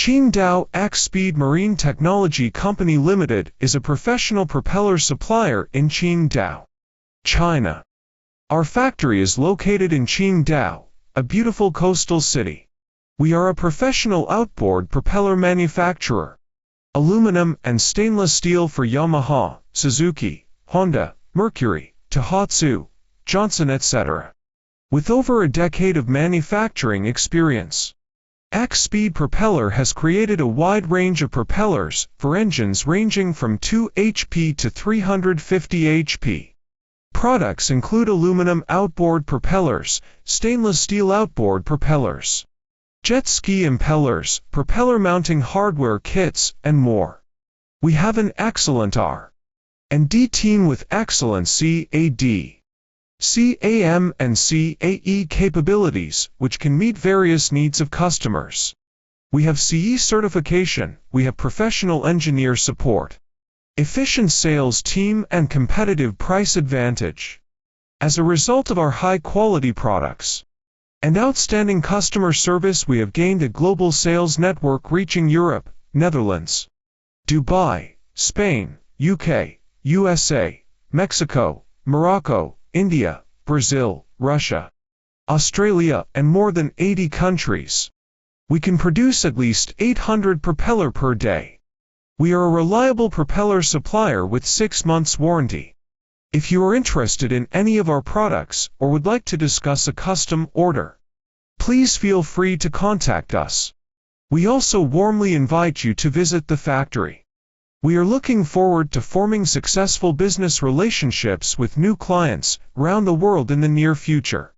Qingdao Xspeed Marine Technology Company Limited is a professional propeller supplier in Qingdao, China. Our factory is located in Qingdao, a beautiful coastal city. We are a professional outboard propeller manufacturer. Aluminum and stainless steel for Yamaha, Suzuki, Honda, Mercury, Tohatsu, Johnson etc. With over a decade of manufacturing experience, Xspeed Propeller has created a wide range of propellers for engines ranging from 2 HP to 350 HP. Products include aluminum outboard propellers, stainless steel outboard propellers, jet ski impellers, propeller mounting hardware kits, and more. We have an excellent R&D team with excellent CAD, CAM and CAE capabilities, which can meet various needs of customers. We have CE certification, we have professional engineer support, efficient sales team and competitive price advantage. As a result of our high-quality products and outstanding customer service, we have gained a global sales network reaching Europe, Netherlands, Dubai, Spain, UK, USA, Mexico, Morocco, India, Brazil, Russia, Australia, and more than 80 countries. We can produce at least 800 propeller per day. We are a reliable propeller supplier with 6 months warranty. If you are interested in any of our products or would like to discuss a custom order, please feel free to contact us. We also warmly invite you to visit the factory. We are looking forward to forming successful business relationships with new clients around the world in the near future.